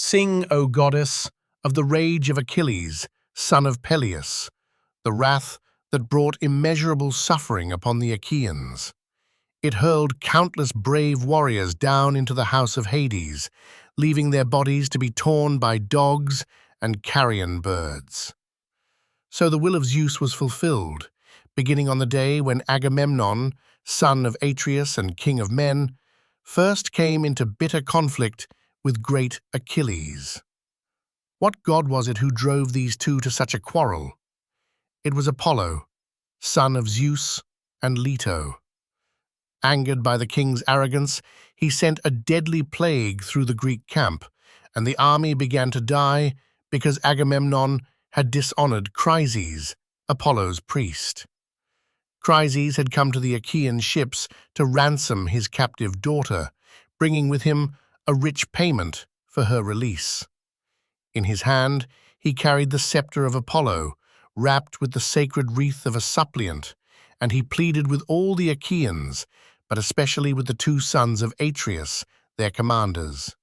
Sing, O goddess, of the rage of Achilles, son of Peleus, the wrath that brought immeasurable suffering upon the Achaeans. It hurled countless brave warriors down into the house of Hades, leaving their bodies to be torn by dogs and carrion birds. So the will of Zeus was fulfilled, beginning on the day when Agamemnon, son of Atreus and king of men, first came into bitter conflict with great Achilles. What god was it who drove these two to such a quarrel? It was Apollo, son of Zeus and Leto. Angered by the king's arrogance, he sent a deadly plague through the Greek camp, and the army began to die because Agamemnon had dishonored Chryses, Apollo's priest. Chryses had come to the Achaean ships to ransom his captive daughter, bringing with him a rich payment for her release. In his hand, he carried the scepter of Apollo, wrapped with the sacred wreath of a suppliant, and he pleaded with all the Achaeans, but especially with the two sons of Atreus, their commanders.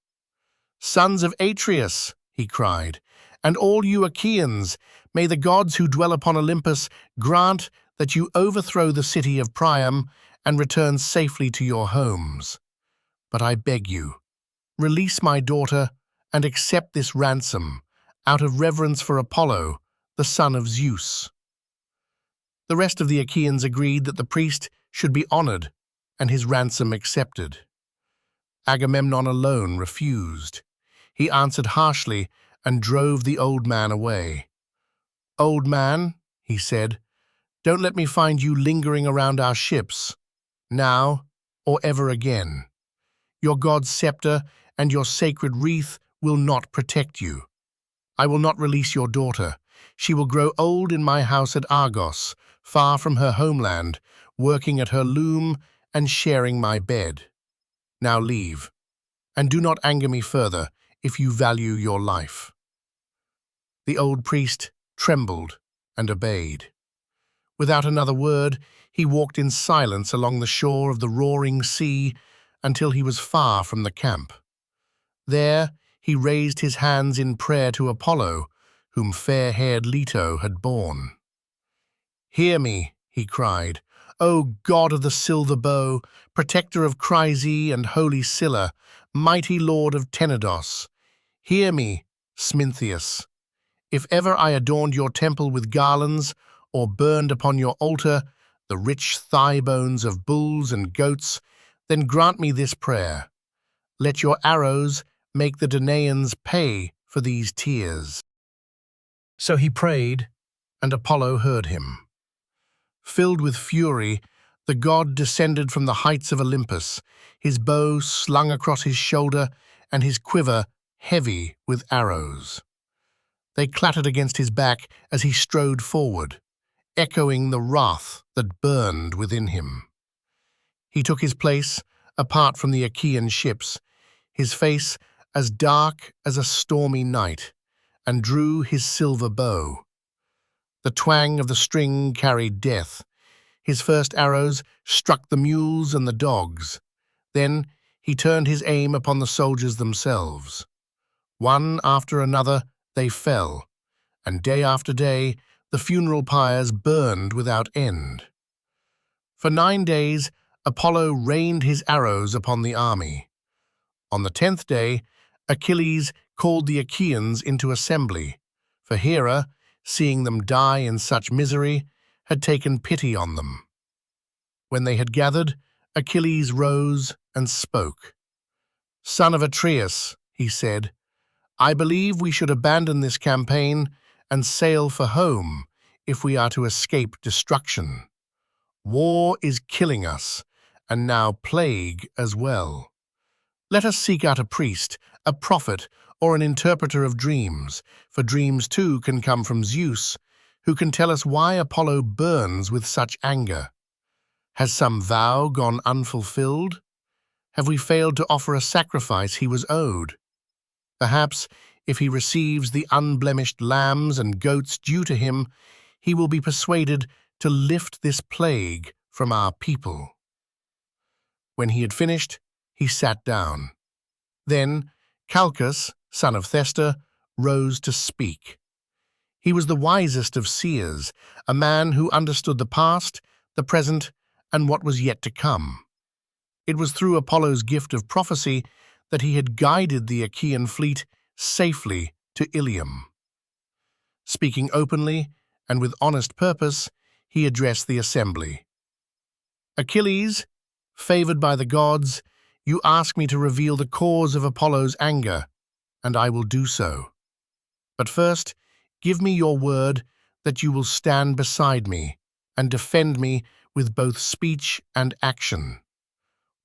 "Sons of Atreus," he cried, "and all you Achaeans, may the gods who dwell upon Olympus grant that you overthrow the city of Priam and return safely to your homes. But I beg you, release my daughter and accept this ransom out of reverence for Apollo, the son of Zeus." The rest of the Achaeans agreed that the priest should be honored and his ransom accepted. Agamemnon alone refused. He answered harshly and drove the old man away. "Old man," he said, "don't let me find you lingering around our ships, now or ever again. Your god's scepter and your sacred wreath will not protect you. I will not release your daughter. She will grow old in my house at Argos, far from her homeland, working at her loom and sharing my bed. Now leave, and do not anger me further if you value your life." The old priest trembled and obeyed. Without another word, he walked in silence along the shore of the roaring sea until he was far from the camp. There, he raised his hands in prayer to Apollo, whom fair-haired Leto had borne. "Hear me," he cried, "O god of the silver bow, protector of Chryse and holy Scylla, mighty lord of Tenedos. Hear me, Smintheus. If ever I adorned your temple with garlands, or burned upon your altar the rich thigh bones of bulls and goats, then grant me this prayer. Let your arrows make the Danaans pay for these tears." So he prayed, and Apollo heard him. Filled with fury, the god descended from the heights of Olympus, his bow slung across his shoulder and his quiver heavy with arrows. They clattered against his back as he strode forward, echoing the wrath that burned within him. He took his place apart from the Achaean ships, his face as dark as a stormy night, and drew his silver bow. The twang of the string carried death. His first arrows struck the mules and the dogs. Then he turned his aim upon the soldiers themselves. One after another they fell, and day after day the funeral pyres burned without end. For 9 days Apollo rained his arrows upon the army. On the 10th day, Achilles called the Achaeans into assembly, for Hera, seeing them die in such misery, had taken pity on them. When they had gathered, Achilles rose and spoke. "Son of Atreus," he said, "I believe we should abandon this campaign and sail for home if we are to escape destruction. War is killing us, and now plague as well. Let us seek out a priest, a prophet, or an interpreter of dreams, for dreams too can come from Zeus, who can tell us why Apollo burns with such anger. Has some vow gone unfulfilled? Have we failed to offer a sacrifice he was owed? Perhaps, if he receives the unblemished lambs and goats due to him, he will be persuaded to lift this plague from our people." When he had finished, he sat down. Then Calchas, son of Thesta, rose to speak. He was the wisest of seers, a man who understood the past, the present, and what was yet to come. It was through Apollo's gift of prophecy that he had guided the Achaean fleet safely to Ilium. Speaking openly and with honest purpose, he addressed the assembly. "Achilles, favored by the gods, you ask me to reveal the cause of Apollo's anger, and I will do so. But first, give me your word that you will stand beside me and defend me with both speech and action.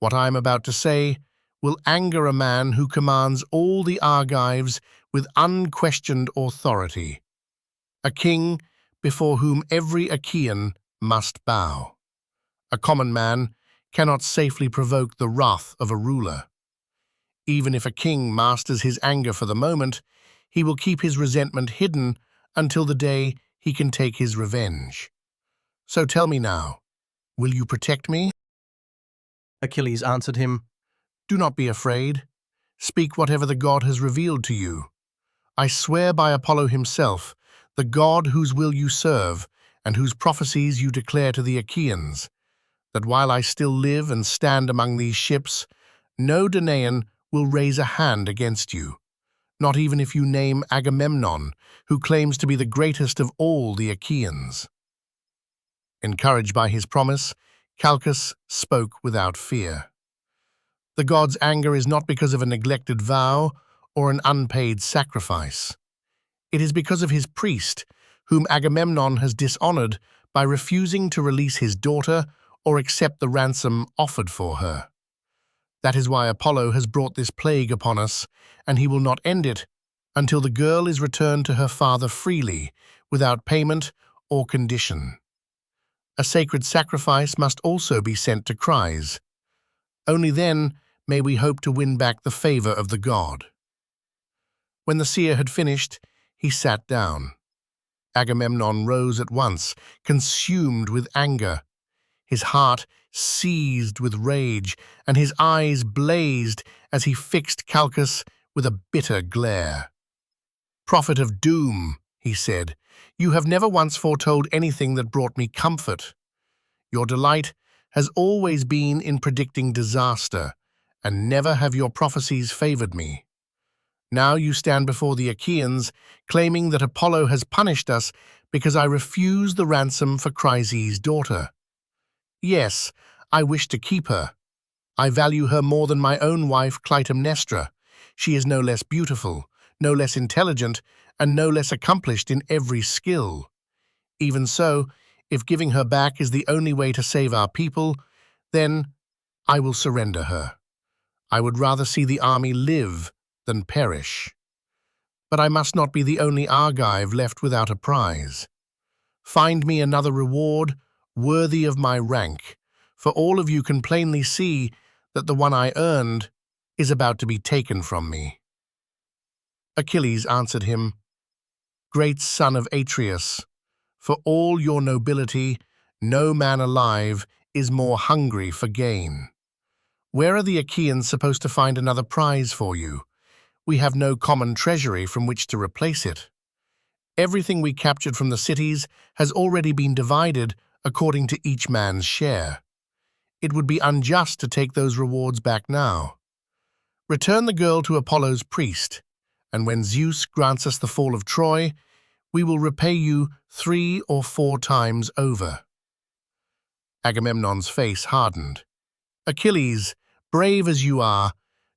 What I am about to say will anger a man who commands all the Argives with unquestioned authority, a king before whom every Achaean must bow. A common man cannot safely provoke the wrath of a ruler. Even if a king masters his anger for the moment, he will keep his resentment hidden until the day he can take his revenge. So tell me now, will you protect me?" Achilles answered him, "Do not be afraid. Speak whatever the god has revealed to you. I swear by Apollo himself, the god whose will you serve and whose prophecies you declare to the Achaeans, that while I still live and stand among these ships, no Danaan will raise a hand against you, not even if you name Agamemnon, who claims to be the greatest of all the Achaeans." Encouraged by his promise, Calchas spoke without fear. The god's anger is not because of a neglected vow or an unpaid sacrifice. It is because of his priest, whom Agamemnon has dishonored by refusing to release his daughter or accept the ransom offered for her. That is why Apollo has brought this plague upon us, and he will not end it until the girl is returned to her father freely, without payment or condition. A sacred sacrifice must also be sent to Chryse. Only then may we hope to win back the favor of the god. When the seer had finished, he sat down. Agamemnon rose at once, consumed with anger. His heart seized with rage, and his eyes blazed as he fixed Calchas with a bitter glare. "Prophet of doom," he said, "you have never once foretold anything that brought me comfort. Your delight has always been in predicting disaster, and never have your prophecies favored me. Now you stand before the Achaeans, claiming that Apollo has punished us because I refused the ransom for Chryse's daughter. Yes, I wish to keep her. I value her more than my own wife Clytemnestra. She is no less beautiful, no less intelligent, and no less accomplished in every skill. Even so, if giving her back is the only way to save our people, then I will surrender her. I would rather see the army live than perish. But I must not be the only Argive left without a prize. Find me another reward worthy of my rank, for all of you can plainly see that the one I earned is about to be taken from me." Achilles answered him, "Great son of Atreus, for all your nobility, no man alive is more hungry for gain. Where are the Achaeans supposed to find another prize for you? We have no common treasury from which to replace it. Everything we captured from the cities has already been divided according to each man's share. It would be unjust to take those rewards back now. Return the girl to Apollo's priest, and when Zeus grants us the fall of Troy, we will repay you 3 or 4 times over." Agamemnon's face hardened. "Achilles, brave as you are,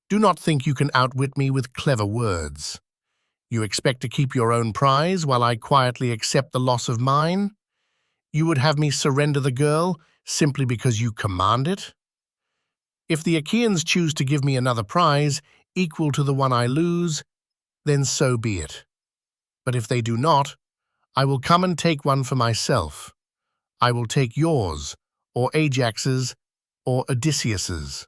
do not think you can outwit me with clever words. You expect to keep your own prize while I quietly accept the loss of mine? You would have me surrender the girl simply because you command it? If the Achaeans choose to give me another prize equal to the one I lose, then so be it. But if they do not, I will come and take one for myself. I will take yours, or Ajax's, or Odysseus's.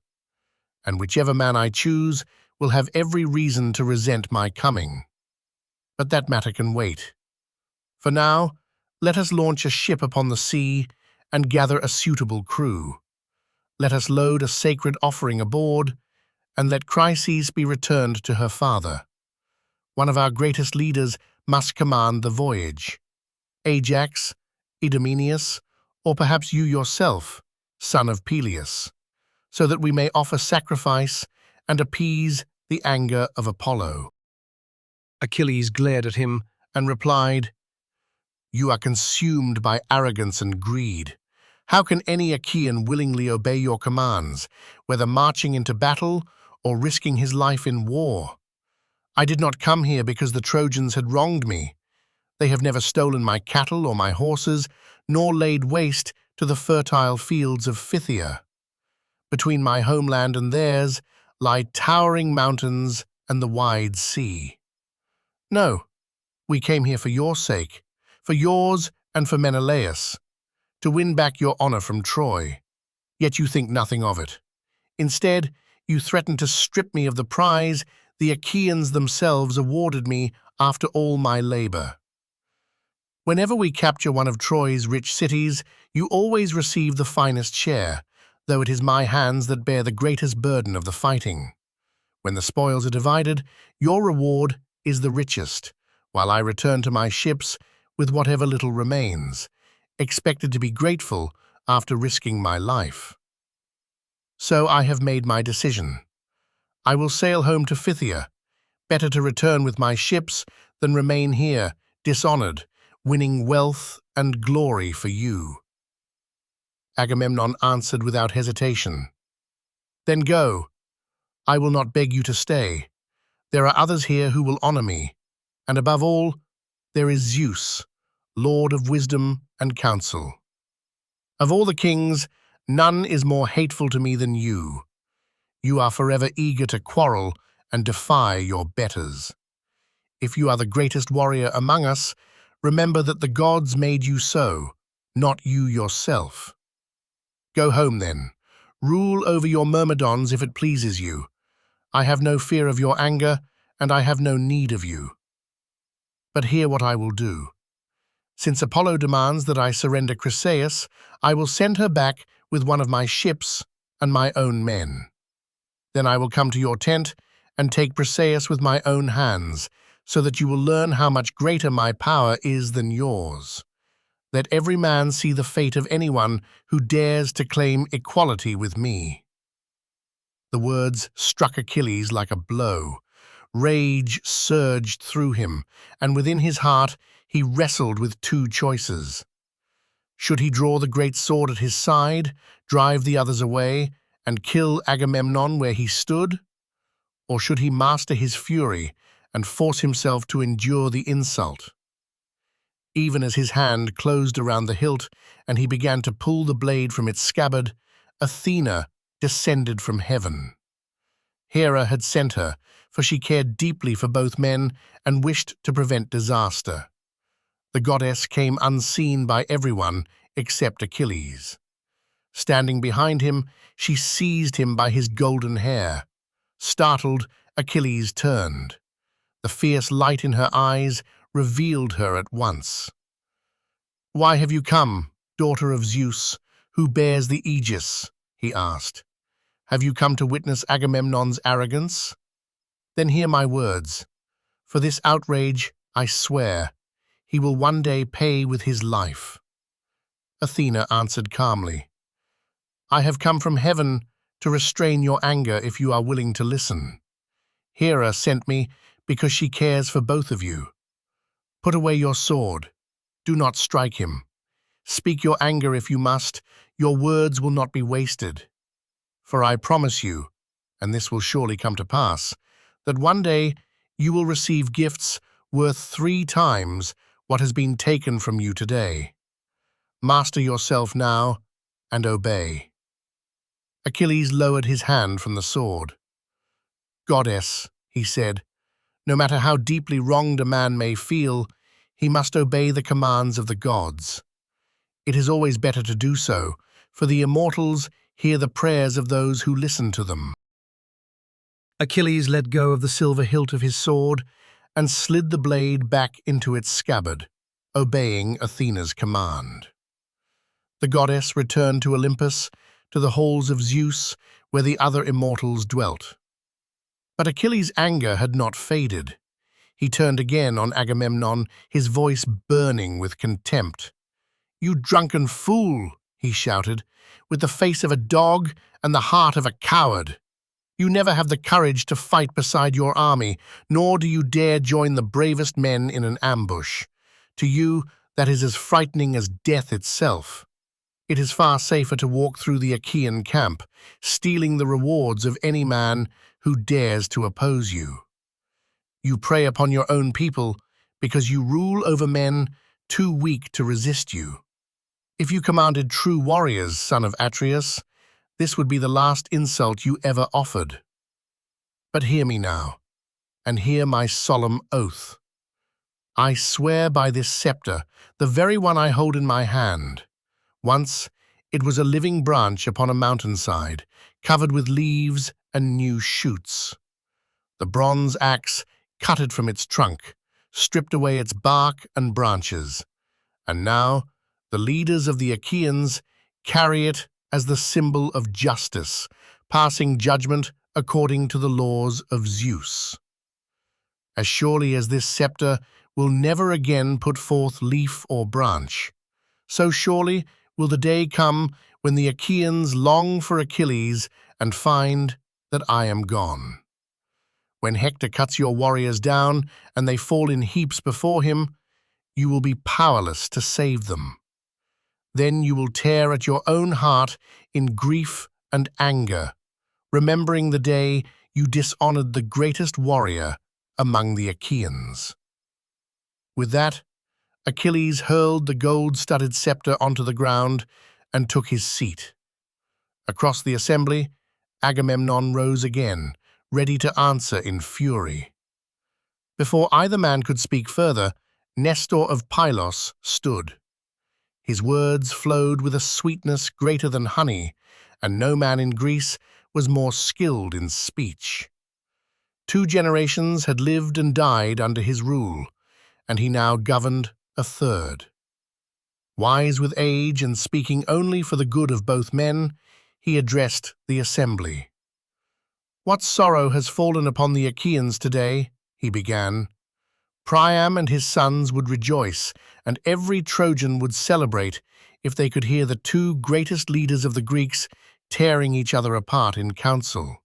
And whichever man I choose will have every reason to resent my coming. But that matter can wait. For now, let us launch a ship upon the sea and gather a suitable crew. Let us load a sacred offering aboard, and let Chryses be returned to her father. One of our greatest leaders must command the voyage. Ajax, Idomeneus, or perhaps you yourself, son of Peleus, so that we may offer sacrifice and appease the anger of Apollo." Achilles glared at him And replied, "You are consumed by arrogance and greed. How can any Achaean willingly obey your commands, whether marching into battle or risking his life in war? I did not come here because the Trojans had wronged me. They have never stolen my cattle or my horses, nor laid waste to the fertile fields of Phthia. Between my homeland and theirs lie towering mountains and the wide sea. No, we came here for your sake, for yours and for Menelaus, to win back your honor from Troy. Yet you think nothing of it. Instead, you threaten to strip me of the prize the Achaeans themselves awarded me after all my labor. Whenever we capture one of Troy's rich cities, you always receive the finest share, though it is my hands that bear the greatest burden of the fighting. When the spoils are divided, your reward is the richest, while I return to my ships with whatever little remains, expected to be grateful after risking my life. So I have made my decision. I will sail home to Phthia. Better to return with my ships than remain here, dishonored, winning wealth and glory for you." Agamemnon answered without hesitation, "Then go. I will not beg you to stay. There are others here who will honor me, and above all, there is Zeus, Lord of wisdom and counsel. Of all the kings, none is more hateful to me than you. You are forever eager to quarrel and defy your betters. If you are the greatest warrior among us, remember that the gods made you so, not you yourself. Go home then. Rule over your myrmidons if it pleases you. I have no fear of your anger, and I have no need of you. But hear what I will do. Since Apollo demands that I surrender Chryseis, I will send her back with one of my ships and my own men. Then I will come to your tent and take Chryseis with my own hands, so that you will learn how much greater my power is than yours. Let every man see the fate of anyone who dares to claim equality with me." The words struck Achilles like a blow. Rage surged through him, and within his heart he wrestled with two choices. Should he draw the great sword at his side, drive the others away, and kill Agamemnon where he stood? Or should he master his fury and force himself to endure the insult? Even as his hand closed around the hilt and he began to pull the blade from its scabbard, Athena descended from heaven. Hera had sent her, for she cared deeply for both men and wished to prevent disaster. The goddess came unseen by everyone except Achilles. Standing behind him, she seized him by his golden hair. Startled, Achilles turned. The fierce light in her eyes revealed her at once. "Why have you come, daughter of Zeus, who bears the aegis?" he asked. "Have you come to witness Agamemnon's arrogance? Then hear my words. For this outrage, I swear, he will one day pay with his life." Athena answered calmly, "I have come from heaven to restrain your anger if you are willing to listen. Hera sent me because she cares for both of you. Put away your sword. Do not strike him. Speak your anger if you must. Your words will not be wasted. For I promise you, and this will surely come to pass, that one day you will receive gifts worth 3 times what has been taken from you today. Master yourself now and obey." Achilles lowered his hand from the sword. "Goddess," he said, "no matter how deeply wronged a man may feel, he must obey the commands of the gods. It is always better to do so, for the immortals hear the prayers of those who listen to them." Achilles let go of the silver hilt of his sword and slid the blade back into its scabbard, obeying Athena's command. The goddess returned to Olympus, to the halls of Zeus, where the other immortals dwelt. But Achilles' anger had not faded. He turned again on Agamemnon, his voice burning with contempt. "You drunken fool," he shouted, "with the face of a dog and the heart of a coward. You never have the courage to fight beside your army, nor do you dare join the bravest men in an ambush. To you, that is as frightening as death itself. It is far safer to walk through the Achaean camp, stealing the rewards of any man who dares to oppose you. You prey upon your own people because you rule over men too weak to resist you. If you commanded true warriors, son of Atreus, this would be the last insult you ever offered. But hear me now, and hear my solemn oath. I swear by this scepter, the very one I hold in my hand. Once it was a living branch upon a mountainside, covered with leaves and new shoots. The bronze axe cut it from its trunk, stripped away its bark and branches, and now the leaders of the Achaeans carry it as the symbol of justice, passing judgment according to the laws of Zeus. As surely as this scepter will never again put forth leaf or branch, so surely will the day come when the Achaeans long for Achilles and find that I am gone. When Hector cuts your warriors down and they fall in heaps before him, you will be powerless to save them. Then you will tear at your own heart in grief and anger, remembering the day you dishonored the greatest warrior among the Achaeans. With that, Achilles hurled the gold-studded scepter onto the ground and took his seat. Across the assembly, Agamemnon rose again, ready to answer in fury. Before either man could speak further, Nestor of Pylos stood. His words flowed with a sweetness greater than honey, and no man in Greece was more skilled in speech. 2 generations had lived and died under his rule, and he now governed a third. Wise with age and speaking only for the good of both men, he addressed the assembly. "What sorrow has fallen upon the Achaeans today?" he began. "Priam and his sons would rejoice, and every Trojan would celebrate if they could hear the 2 greatest leaders of the Greeks tearing each other apart in council.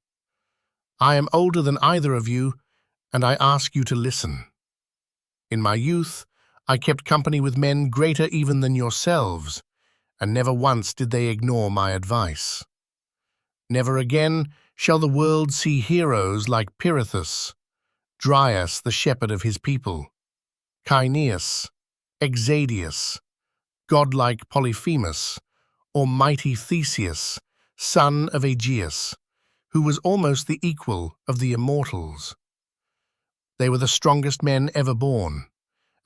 I am older than either of you, and I ask you to listen. In my youth, I kept company with men greater even than yourselves, and never once did they ignore my advice. Never again shall the world see heroes like Pirithous, Dryas, the shepherd of his people, Caeneus, Exadius, godlike Polyphemus, or mighty Theseus, son of Aegeus, who was almost the equal of the immortals. They were the strongest men ever born,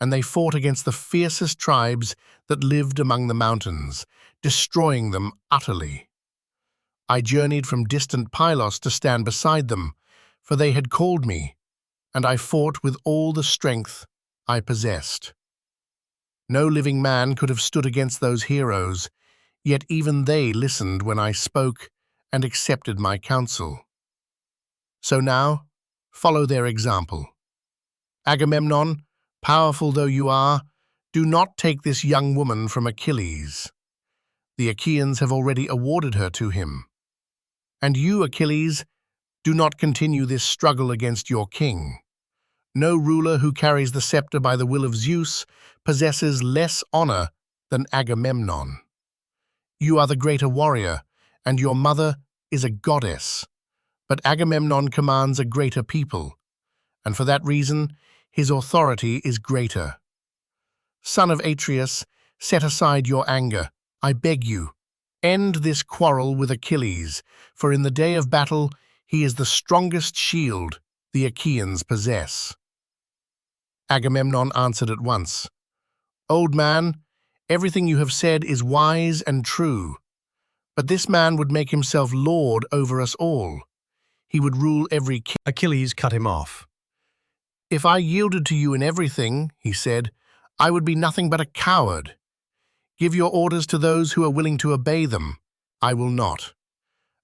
and they fought against the fiercest tribes that lived among the mountains, destroying them utterly. I journeyed from distant Pylos to stand beside them, for they had called me, and I fought with all the strength I possessed. No living man could have stood against those heroes, yet even they listened when I spoke and accepted my counsel. So now, follow their example. Agamemnon, powerful though you are, do not take this young woman from Achilles. The Achaeans have already awarded her to him. And you, Achilles, do not continue this struggle against your king. No ruler who carries the scepter by the will of Zeus possesses less honor than Agamemnon. You are the greater warrior, and your mother is a goddess. But Agamemnon commands a greater people, and for that reason his authority is greater. Son of Atreus, set aside your anger, I beg you. End this quarrel with Achilles, for in the day of battle he is the strongest shield the Achaeans possess. Agamemnon answered at once, Old man, everything you have said is wise and true, but this man would make himself lord over us all. He would rule every king. Achilles cut him off. If I yielded to you in everything, he said, I would be nothing but a coward. Give your orders to those who are willing to obey them. I will not.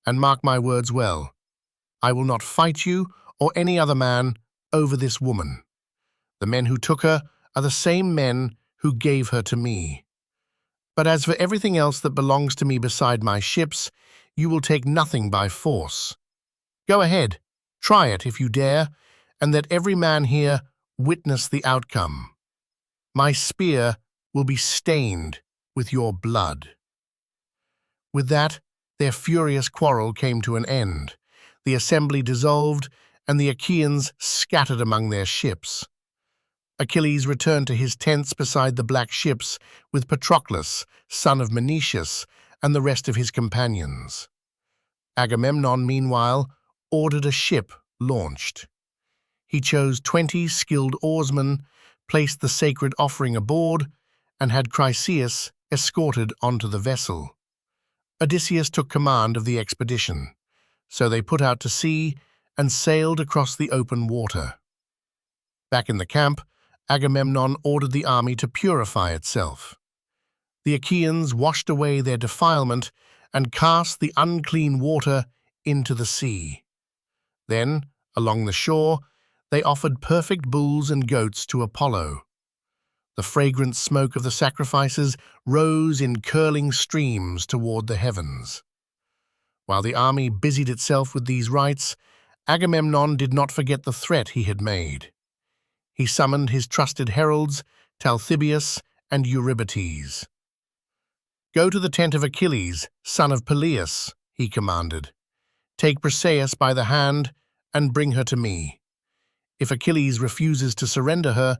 And mark my words well. I will not fight you or any other man over this woman. The men who took her are the same men who gave her to me. But as for everything else that belongs to me beside my ships, you will take nothing by force. Go ahead, try it if you dare, and let every man here witness the outcome. My spear will be stained with your blood." With that, their furious quarrel came to an end. The assembly dissolved, and the Achaeans scattered among their ships. Achilles returned to his tents beside the black ships with Patroclus, son of Menoetius, and the rest of his companions. Agamemnon, meanwhile, ordered a ship launched. He chose 20 skilled oarsmen, placed the sacred offering aboard, and had Chryseis escorted onto the vessel. Odysseus took command of the expedition, so they put out to sea and sailed across the open water. Back in the camp, Agamemnon ordered the army to purify itself. The Achaeans washed away their defilement and cast the unclean water into the sea. Then, along the shore, they offered perfect bulls and goats to Apollo. The fragrant smoke of the sacrifices rose in curling streams toward the heavens. While the army busied itself with these rites, Agamemnon did not forget the threat he had made. He summoned his trusted heralds, Talthybius and Eurybates. "Go to the tent of Achilles, son of Peleus," he commanded. "Take Briseis by the hand and bring her to me. If Achilles refuses to surrender her,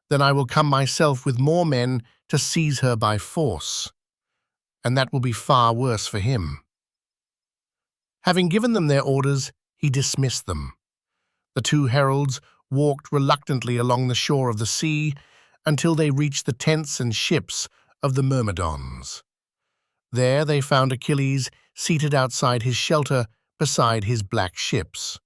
then I will come myself with more men to seize her by force, and that will be far worse for him." Having given them their orders, he dismissed them. The two heralds walked reluctantly along the shore of the sea until they reached the tents and ships of the Myrmidons. There they found Achilles seated outside his shelter beside his black ships.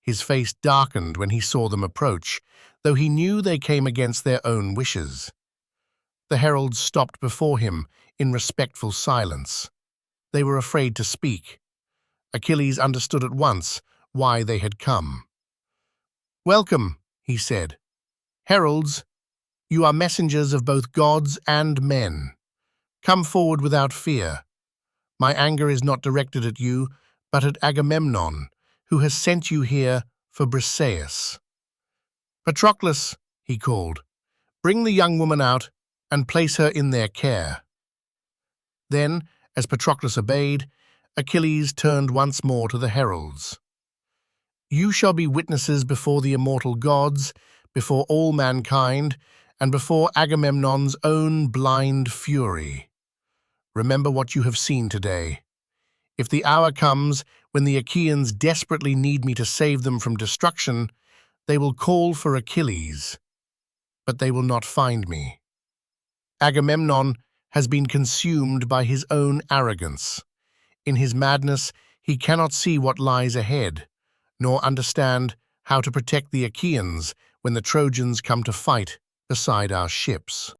His face darkened when he saw them approach, though he knew they came against their own wishes. The heralds stopped before him in respectful silence. They were afraid to speak. Achilles understood at once why they had come. "Welcome," he said. "Heralds, you are messengers of both gods and men. Come forward without fear. My anger is not directed at you, but at Agamemnon, who has sent you here for Briseis." "Patroclus," he called, "bring the young woman out and place her in their care." Then, as Patroclus obeyed, Achilles turned once more to the heralds. "You shall be witnesses before the immortal gods, before all mankind, and before Agamemnon's own blind fury. Remember what you have seen today. If the hour comes when the Achaeans desperately need me to save them from destruction, they will call for Achilles, but they will not find me. Agamemnon has been consumed by his own arrogance. In his madness, he cannot see what lies ahead, nor understand how to protect the Achaeans when the Trojans come to fight beside our ships."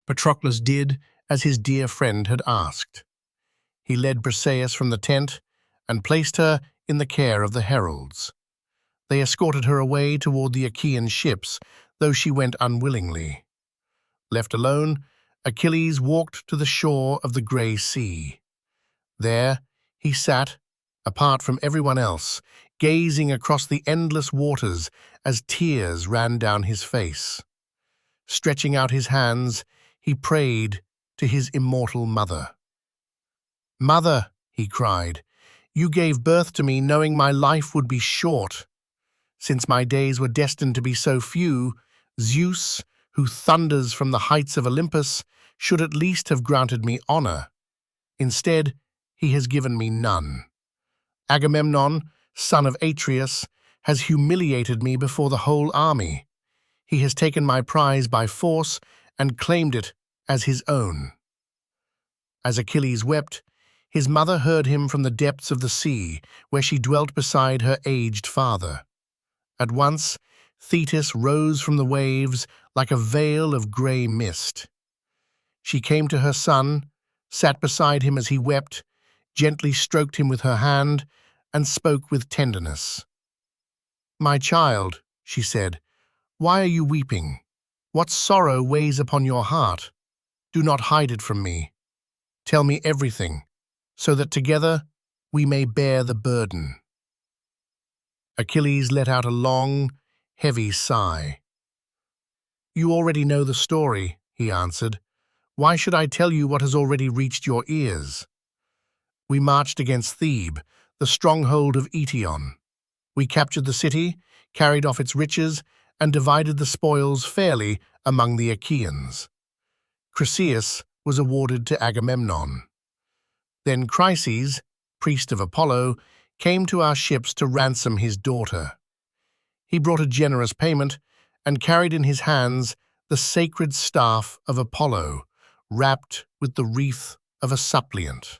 Patroclus did as his dear friend had asked. He led Briseis from the tent and placed her in the care of the heralds. They escorted her away toward the Achaean ships, though she went unwillingly. Left alone, Achilles walked to the shore of the grey sea. There he sat, apart from everyone else, gazing across the endless waters as tears ran down his face. Stretching out his hands, he prayed to his immortal mother. "Mother," he cried, "you gave birth to me knowing my life would be short. Since my days were destined to be so few, Zeus, who thunders from the heights of Olympus, should at least have granted me honor. Instead, he has given me none. Agamemnon, son of Atreus, has humiliated me before the whole army. He has taken my prize by force and claimed it as his own." As Achilles wept, his mother heard him from the depths of the sea, where she dwelt beside her aged father. At once, Thetis rose from the waves like a veil of grey mist. She came to her son, sat beside him as he wept, gently stroked him with her hand, and spoke with tenderness. "My child," she said, Why are you weeping? What sorrow weighs upon your heart? Do not hide it from me. Tell me everything, so that together we may bear the burden." Achilles let out a long, heavy sigh. "You already know the story," he answered. "Why should I tell you what has already reached your ears? We marched against Thebes, the stronghold of Eetion. We captured the city, carried off its riches, and divided the spoils fairly among the Achaeans. Chryseis was awarded to Agamemnon. Then Chryses, priest of Apollo, came to our ships to ransom his daughter. He brought a generous payment and carried in his hands the sacred staff of Apollo, wrapped with the wreath of a suppliant.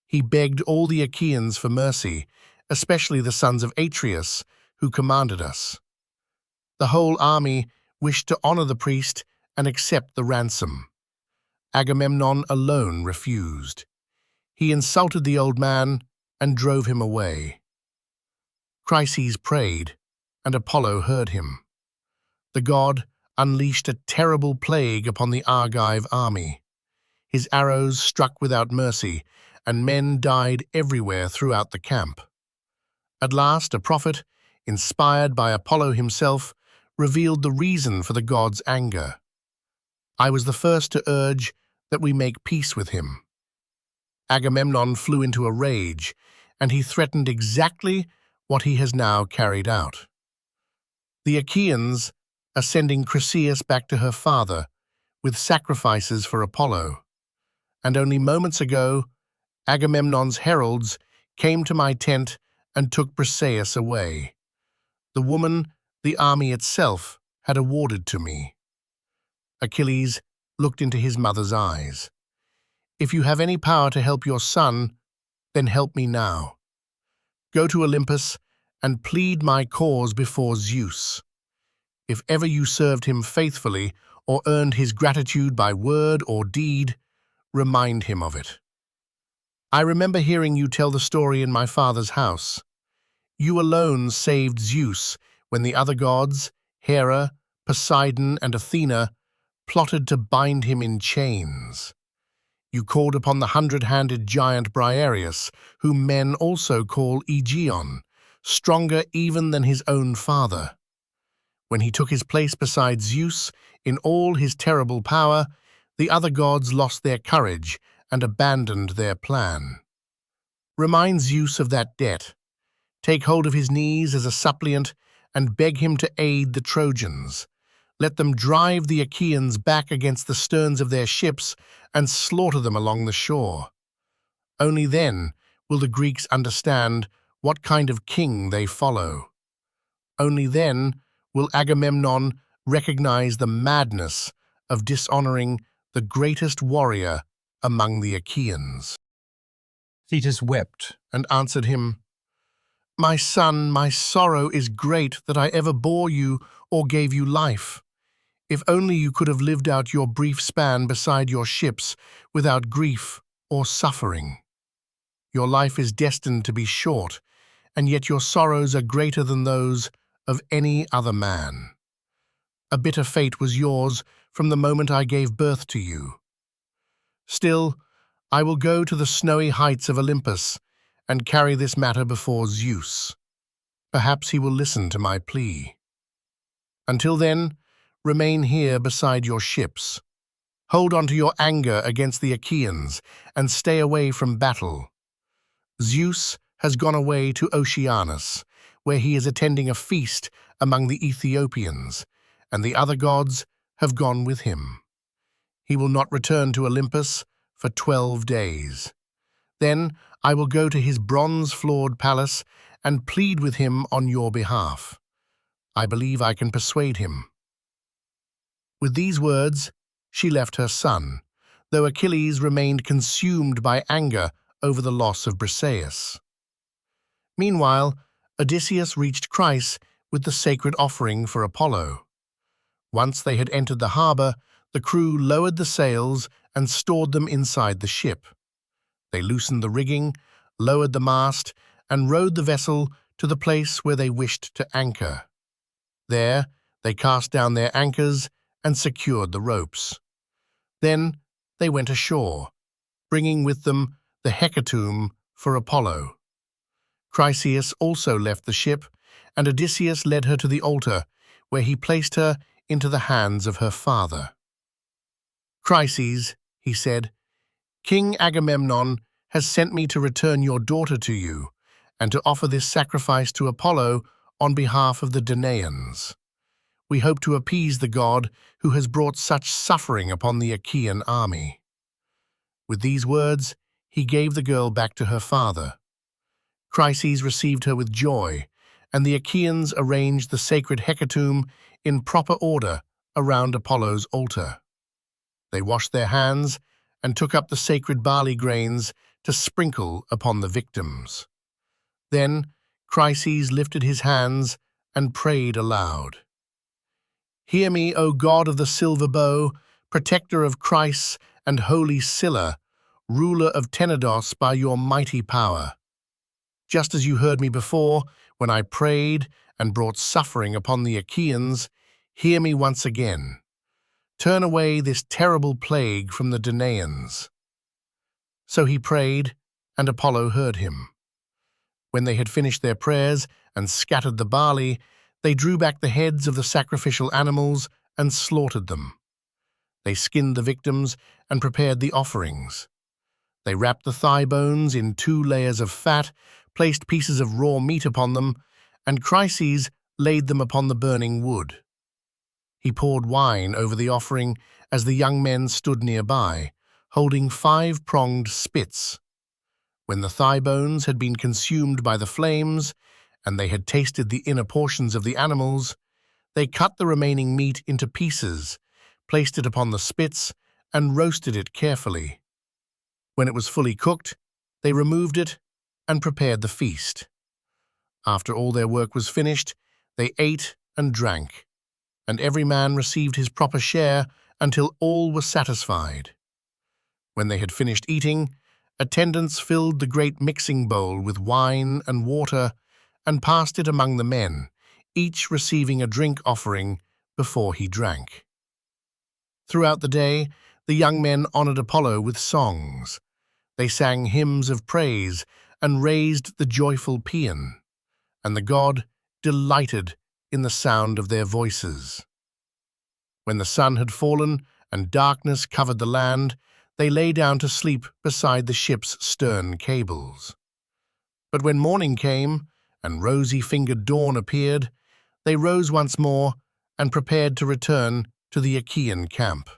He begged all the Achaeans for mercy, especially the sons of Atreus, who commanded us. The whole army wished to honor the priest and accept the ransom. Agamemnon alone refused. He insulted the old man and drove him away. Chryses prayed, and Apollo heard him. The god unleashed a terrible plague upon the Argive army. His arrows struck without mercy, and men died everywhere throughout the camp. At last, a prophet, inspired by Apollo himself, revealed the reason for the god's anger. I was the first to urge that we make peace with him. Agamemnon flew into a rage, and he threatened exactly what he has now carried out. The Achaeans are sending Chryseis back to her father with sacrifices for Apollo, and only moments ago, Agamemnon's heralds came to my tent and took Chryseis away, the woman the army itself had awarded to me. Achilles looked into his mother's eyes. "If you have any power to help your son, then help me now. Go to Olympus and plead my cause before Zeus. If ever you served him faithfully or earned his gratitude by word or deed, remind him of it. I remember hearing you tell the story in my father's house. You alone saved Zeus when the other gods, Hera, Poseidon, and Athena, plotted to bind him in chains. You called upon the hundred-handed giant Briareus, whom men also call Aegeon, stronger even than his own father. When he took his place beside Zeus in all his terrible power, the other gods lost their courage and abandoned their plan. Remind Zeus of that debt. Take hold of his knees as a suppliant and beg him to aid the Trojans. Let them drive the Achaeans back against the sterns of their ships and slaughter them along the shore. Only then will the Greeks understand what kind of king they follow. Only then will Agamemnon recognize the madness of dishonoring the greatest warrior among the Achaeans." Thetis wept And answered him, "My son, my sorrow is great that I ever bore you or gave you life. If only you could have lived out your brief span beside your ships without grief or suffering. Your life is destined to be short, and yet your sorrows are greater than those of any other man. A bitter fate was yours from the moment I gave birth to you. Still, I will go to the snowy heights of Olympus and carry this matter before Zeus. Perhaps he will listen to my plea. Until then, remain here beside your ships. Hold on to your anger against the Achaeans and stay away from battle. Zeus has gone away to Oceanus, where he is attending a feast among the Ethiopians, and the other gods have gone with him. He will not return to Olympus for 12 days. Then I will go to his bronze-floored palace and plead with him on your behalf. I believe I can persuade him." With these words, she left her son, though Achilles remained consumed by anger over the loss of Briseis. Meanwhile, Odysseus reached Chryse with the sacred offering for Apollo. Once they had entered the harbor, the crew lowered the sails and stored them inside the ship. They loosened the rigging, lowered the mast, and rowed the vessel to the place where they wished to anchor. There, They cast down their anchors and secured the ropes. Then they went ashore, bringing with them the hecatomb for Apollo. Chryseis also left the ship, and Odysseus led her to the altar, where he placed her into the hands of her father. "Chryseis," he said, "King Agamemnon has sent me to return your daughter to you, and to offer this sacrifice to Apollo on behalf of the Danaans. We hope to appease the god who has brought such suffering upon the Achaean army." With these words, he gave the girl back to her father. Chryseis received her with joy, and the Achaeans arranged the sacred hecatomb in proper order around Apollo's altar. They washed their hands and took up the sacred barley grains to sprinkle upon the victims. Then Chryseis lifted his hands and prayed aloud. "Hear me, O god of the silver bow, protector of Chryse and holy Scylla, ruler of Tenedos by your mighty power. Just as you heard me before, when I prayed and brought suffering upon the Achaeans, hear me once again. Turn away this terrible plague from the Danaans." So he prayed, and Apollo heard him. When they had finished their prayers and scattered the barley, they drew back the heads of the sacrificial animals and slaughtered them. They skinned the victims and prepared the offerings. They wrapped the thigh bones in 2 layers of fat, placed pieces of raw meat upon them, and Chryseis laid them upon the burning wood. He poured wine over the offering as the young men stood nearby, holding 5-pronged spits. When the thigh bones had been consumed by the flames, and they had tasted the inner portions of the animals, they cut the remaining meat into pieces, placed it upon the spits, and roasted it carefully. When it was fully cooked, they removed it and prepared the feast. After all their work was finished, they ate and drank, and every man received his proper share until all were satisfied. When they had finished eating, attendants filled the great mixing bowl with wine and water and passed it among the men, each receiving a drink offering before he drank. Throughout the day, the young men honored Apollo with songs. They sang hymns of praise and raised the joyful paean, and the god delighted in the sound of their voices. When the sun had fallen and darkness covered the land, they lay down to sleep beside the ship's stern cables. But when morning came and rosy-fingered dawn appeared, they rose once more and prepared to return to the Achaean camp.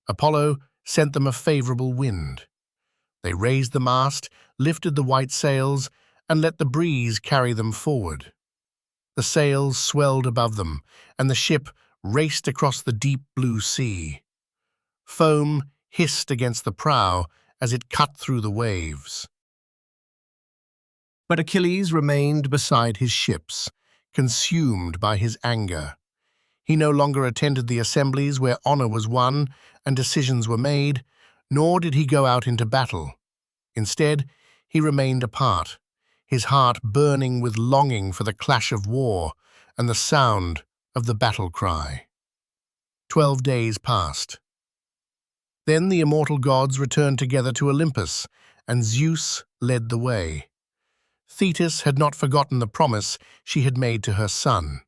Apollo sent them a favorable wind. They raised the mast, lifted the white sails, and let the breeze carry them forward. The sails swelled above them, and the ship raced across the deep blue sea. Foam hissed against the prow as it cut through the waves. But Achilles remained beside his ships, consumed by his anger. He no longer attended the assemblies where honor was won and decisions were made, nor did he go out into battle. Instead, he remained apart, his heart burning with longing for the clash of war and the sound of the battle cry. 12 days passed. Then the immortal gods returned together to Olympus, and Zeus led the way. Thetis had not forgotten the promise she had made to her son.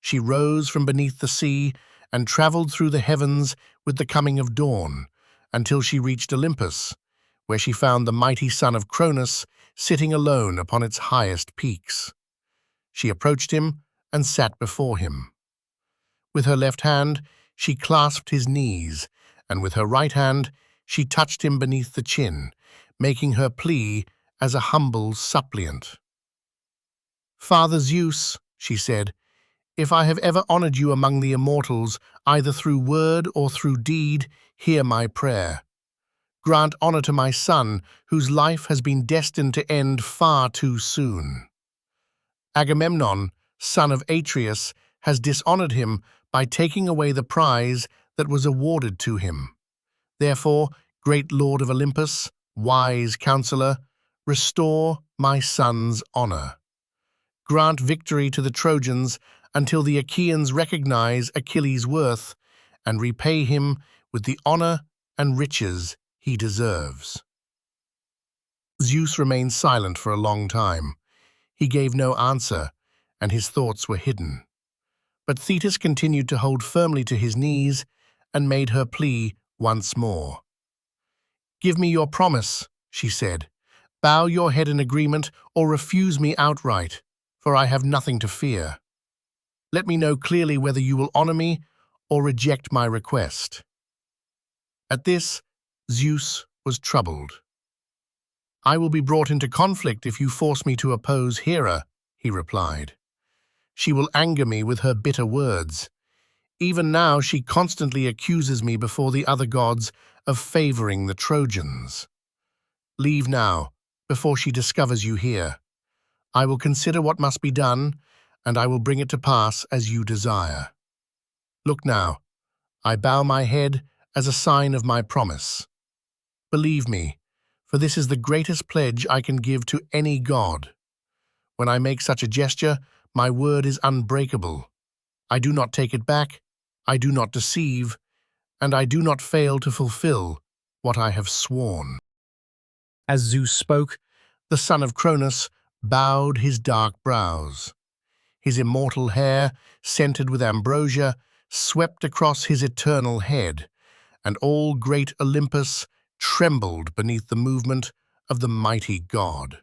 She rose from beneath the sea and traveled through the heavens with the coming of dawn, until she reached Olympus, where she found the mighty son of Cronus sitting alone upon its highest peaks. She approached him and sat before him. With her left hand, she clasped his knees, and with her right hand, she touched him beneath the chin, making her plea as a humble suppliant. "Father Zeus," she said, "if I have ever honored you among the immortals, either through word or through deed, hear my prayer. Grant honor to my son, whose life has been destined to end far too soon. Agamemnon, son of Atreus, has dishonored him by taking away the prize that was awarded to him. Therefore, great Lord of Olympus, wise counselor, restore my son's honor. Grant victory to the Trojans until the Achaeans recognize Achilles' worth and repay him with the honor and riches he deserves. Zeus remained silent for a long time. He gave no answer, and his thoughts were hidden. But Thetis continued to hold firmly to his knees and made her plea once more. "Give me your promise," she said. "Bow your head in agreement or refuse me outright, for I have nothing to fear. Let me know clearly whether you will honor me or reject my request." At this, Zeus was troubled. "I will be brought into conflict if you force me to oppose Hera," he replied. "She will anger me with her bitter words. Even now she constantly accuses me before the other gods of favoring the Trojans. Leave now, before she discovers you here. I will consider what must be done, and I will bring it to pass as you desire. Look now, I bow my head as a sign of my promise. Believe me, for this is the greatest pledge I can give to any god. When I make such a gesture, my word is unbreakable. I do not take it back, I do not deceive, and I do not fail to fulfill what I have sworn." As Zeus spoke, the son of Cronus bowed his dark brows. His immortal hair, scented with ambrosia, swept across his eternal head, and all great Olympus trembled beneath the movement of the mighty god.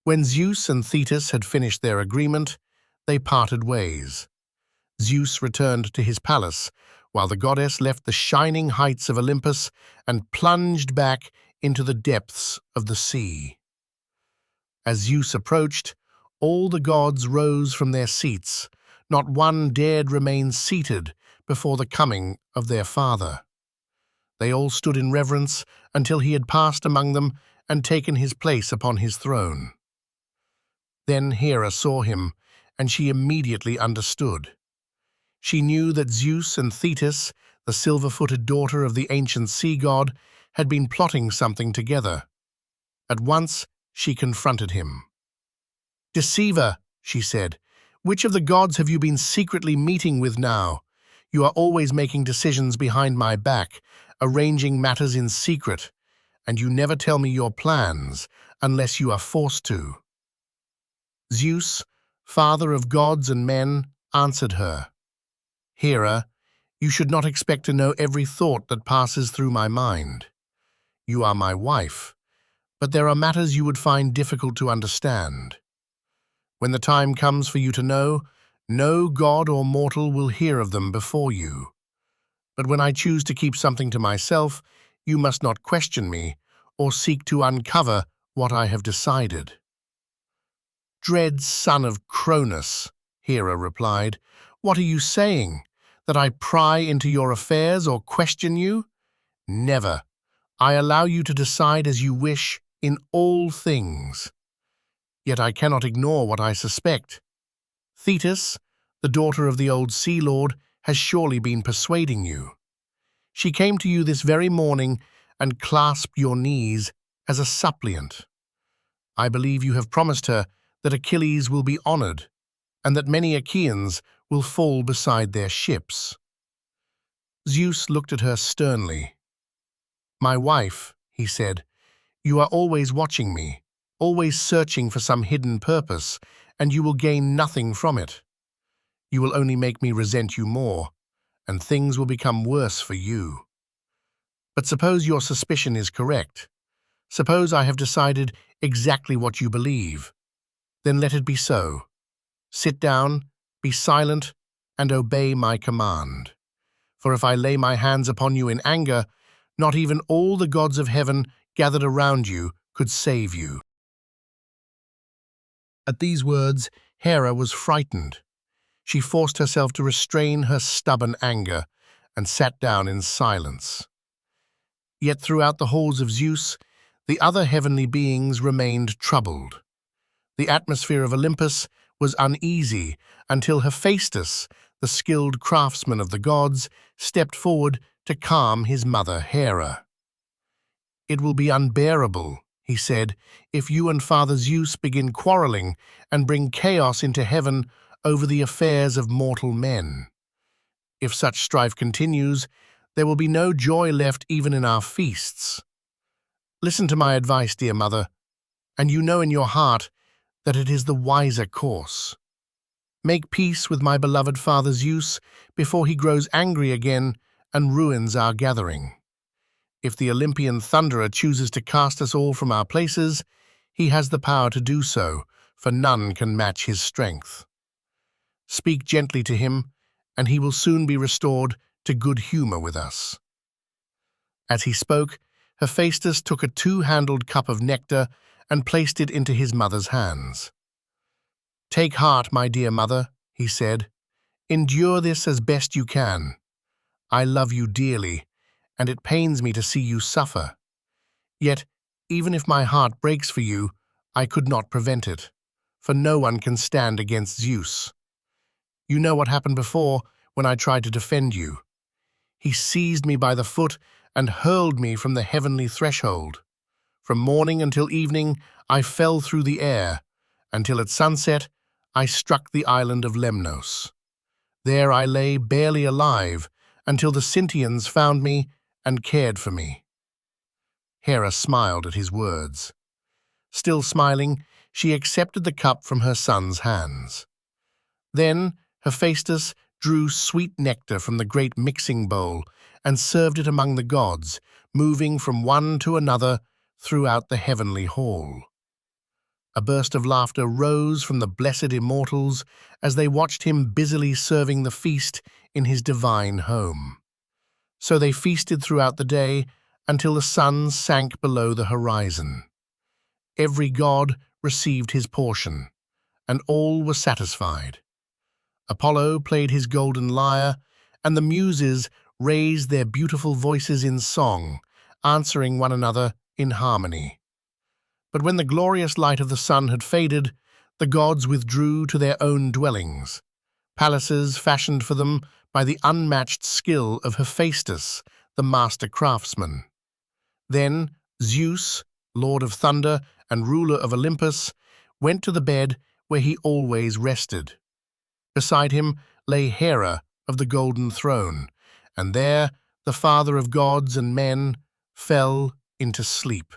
When Zeus and Thetis had finished their agreement, they parted ways. Zeus returned to his palace, while the goddess left the shining heights of Olympus and plunged back into the depths of the sea. As Zeus approached, all the gods rose from their seats. Not one dared remain seated before the coming of their father. They all stood in reverence until he had passed among them and taken his place upon his throne. Then Hera saw him, and she immediately understood. She knew that Zeus and Thetis, the silver-footed daughter of the ancient sea god, had been plotting something together. At once, she confronted him. "Deceiver," she said, "which of the gods have you been secretly meeting with now? You are always making decisions behind my back, arranging matters in secret, and you never tell me your plans unless you are forced to." Zeus, father of gods and men, answered her. "Hera, you should not expect to know every thought that passes through my mind. You are my wife, but there are matters you would find difficult to understand. When the time comes for you to know, no god or mortal will hear of them before you. But when I choose to keep something to myself, you must not question me or seek to uncover what I have decided." "Dread son of Cronus," Hera replied, "what are you saying? That I pry into your affairs or question you? Never. I allow you to decide as you wish in all things. Yet I cannot ignore what I suspect. Thetis, the daughter of the old Sea Lord, has surely been persuading you. She came to you this very morning and clasped your knees as a suppliant. I believe you have promised her that Achilles will be honored, and that many Achaeans will fall beside their ships." Zeus looked at her sternly. "My wife," he said, "you are always watching me, always searching for some hidden purpose, and you will gain nothing from it. You will only make me resent you more, and things will become worse for you. But suppose your suspicion is correct. Suppose I have decided exactly what you believe. Then let it be so. Sit down, be silent, and obey my command. For if I lay my hands upon you in anger, not even all the gods of heaven gathered around you could save you." At these words, Hera was frightened. She forced herself to restrain her stubborn anger and sat down in silence. Yet throughout the halls of Zeus, the other heavenly beings remained troubled. The atmosphere of Olympus was uneasy until Hephaestus, the skilled craftsman of the gods, stepped forward to calm his mother Hera. "It will be unbearable," he said, "if you and Father Zeus begin quarreling and bring chaos into heaven over the affairs of mortal men. If such strife continues, there will be no joy left even in our feasts. Listen to my advice, dear mother, and you know in your heart that it is the wiser course. Make peace with my beloved father Zeus before he grows angry again and ruins our gathering. If the Olympian thunderer chooses to cast us all from our places, he has the power to do so, for none can match his strength. Speak gently to him, and he will soon be restored to good humor with us." As he spoke, Hephaestus took a two-handled cup of nectar and placed it into his mother's hands. "Take heart, my dear mother," he said. "Endure this as best you can. I love you dearly, and it pains me to see you suffer. Yet, even if my heart breaks for you, I could not prevent it, for no one can stand against Zeus. You know what happened before when I tried to defend you. He seized me by the foot and hurled me from the heavenly threshold. From morning until evening I fell through the air, until at sunset I struck the island of Lemnos. There I lay barely alive until the Sintians found me and cared for me." Hera smiled at his words. Still smiling, she accepted the cup from her son's hands. Then Hephaestus drew sweet nectar from the great mixing bowl and served it among the gods, moving from one to another throughout the heavenly hall. A burst of laughter rose from the blessed immortals as they watched him busily serving the feast in his divine home. So they feasted throughout the day until the sun sank below the horizon. Every god received his portion, and all were satisfied. Apollo played his golden lyre, and the Muses raised their beautiful voices in song, answering one another in harmony. But when the glorious light of the sun had faded, the gods withdrew to their own dwellings, palaces fashioned for them by the unmatched skill of Hephaestus, the master craftsman. Then Zeus, lord of thunder and ruler of Olympus, went to the bed where he always rested. Beside him lay Hera of the golden throne, and there the father of gods and men fell into sleep.